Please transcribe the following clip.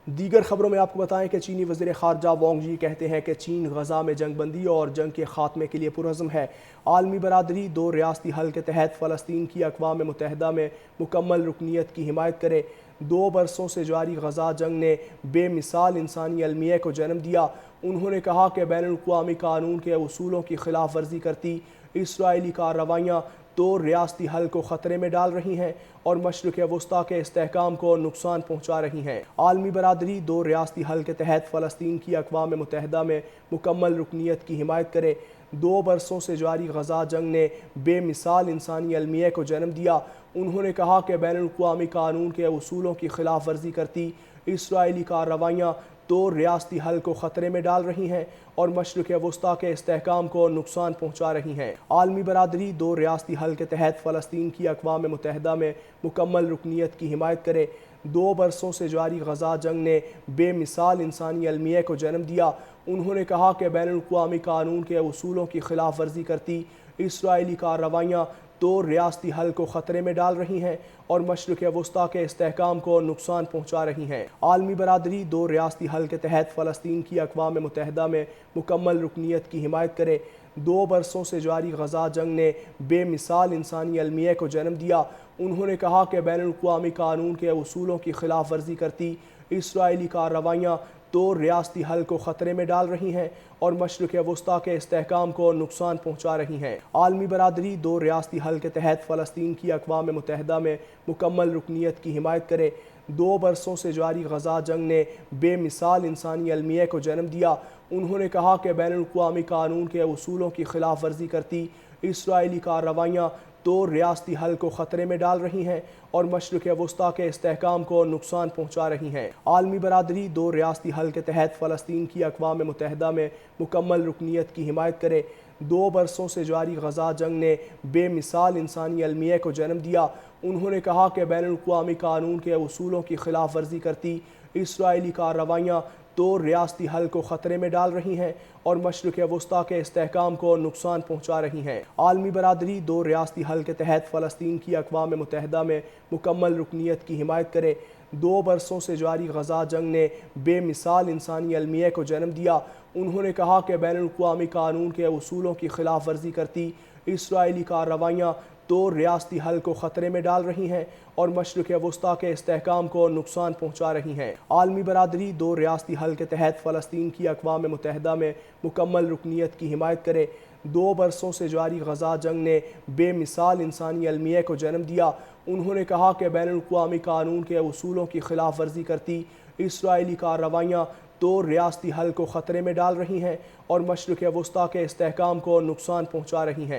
دیگر خبروں میں آپ کو بتائیں کہ چینی وزیر خارجہ وانگ جی کہتے ہیں کہ چین غزہ میں جنگ بندی اور جنگ کے خاتمے کے لیے پرعزم ہے۔ عالمی برادری دو ریاستی حل کے تحت فلسطین کی اقوام متحدہ میں مکمل رکنیت کی حمایت کرے۔ 2 برسوں سے جاری غزہ جنگ نے بے مثال انسانی المیہ کو جنم دیا۔ انہوں نے کہا کہ بین الاقوامی قانون کے اصولوں کی خلاف ورزی کرتی اسرائیلی کارروائیاں دو ریاستی حل کو خطرے میں ڈال رہی ہیں اور مشرق وسطیٰ کے استحکام کو نقصان پہنچا رہی ہیں۔ عالمی برادری دو ریاستی حل کے تحت فلسطین کی اقوام متحدہ میں مکمل رکنیت کی حمایت کرے۔ 2 برسوں سے جاری غزہ جنگ نے بے مثال انسانی المیہ کو جنم دیا۔ انہوں نے کہا کہ بین الاقوامی قانون کے اصولوں کی خلاف ورزی کرتی اسرائیلی کارروائیاں دو ریاستی حل کو خطرے میں ڈال رہی ہیں اور مشرق وسطیٰ کے استحکام کو نقصان پہنچا رہی ہیں۔ عالمی برادری دو ریاستی حل کے تحت فلسطین کی اقوام متحدہ میں مکمل رکنیت کی حمایت کرے۔ 2 برسوں سے جاری غزہ جنگ نے بے مثال انسانی المیہ کو جنم دیا۔ انہوں نے کہا کہ بین الاقوامی قانون کے اصولوں کی خلاف ورزی کرتی اسرائیلی کارروائیاں دو ریاستی حل کو خطرے میں ڈال رہی ہیں اور مشرق وسطیٰ کے استحکام کو نقصان پہنچا رہی ہیں۔ عالمی برادری دو ریاستی حل کے تحت فلسطین کی اقوام متحدہ میں مکمل رکنیت کی حمایت کرے۔ 2 برسوں سے جاری غزہ جنگ نے بے مثال انسانی المیہ کو جنم دیا۔ انہوں نے کہا کہ بین الاقوامی قانون کے اصولوں کی خلاف ورزی کرتی اسرائیلی کارروائیاں دو ریاستی حل کو خطرے میں ڈال رہی ہیں اور مشرق وسطیٰ کے استحکام کو نقصان پہنچا رہی ہیں۔ عالمی برادری دو ریاستی حل کے تحت فلسطین کی اقوام متحدہ میں مکمل رکنیت کی حمایت کرے۔ 2 برسوں سے جاری غزہ جنگ نے بے مثال انسانی المیہ کو جنم دیا۔ انہوں نے کہا کہ بین الاقوامی قانون کے اصولوں کی خلاف ورزی کرتی اسرائیلی کارروائیاں دو ریاستی حل کو خطرے میں ڈال رہی ہیں اور مشرق وسطیٰ کے استحکام کو نقصان پہنچا رہی ہیں۔ عالمی برادری دو ریاستی حل کے تحت فلسطین کی اقوام متحدہ میں مکمل رکنیت کی حمایت کرے۔ 2 برسوں سے جاری غزہ جنگ نے بے مثال انسانی المیہ کو جنم دیا۔ انہوں نے کہا کہ بین الاقوامی قانون کے اصولوں کی خلاف ورزی کرتی اسرائیلی کارروائیاں دو ریاستی حل کو خطرے میں ڈال رہی ہیں اور مشرق وسطیٰ کے استحکام کو نقصان پہنچا رہی ہیں۔ عالمی برادری دو ریاستی حل کے تحت فلسطین کی اقوام متحدہ میں مکمل رکنیت کی حمایت کرے۔ 2 برسوں سے جاری غزہ جنگ نے بے مثال انسانی المیہ کو جنم دیا۔ انہوں نے کہا کہ بین الاقوامی قانون کے اصولوں کی خلاف ورزی کرتی اسرائیلی کارروائیاں دو ریاستی حل کو خطرے میں ڈال رہی ہیں اور مشرق وسطیٰ کے استحکام کو نقصان پہنچا رہی ہیں۔ عالمی برادری دو ریاستی حل کے تحت فلسطین کی اقوام متحدہ میں مکمل رکنیت کی حمایت کرے۔ 2 برسوں سے جاری غزہ جنگ نے بے مثال انسانی المیہ کو جنم دیا۔ انہوں نے کہا کہ بین الاقوامی قانون کے اصولوں کی خلاف ورزی کرتی اسرائیلی کارروائیاں دو ریاستی حل کو خطرے میں ڈال رہی ہیں اور مشرق وسطیٰ کے استحکام کو نقصان پہنچا رہی ہیں۔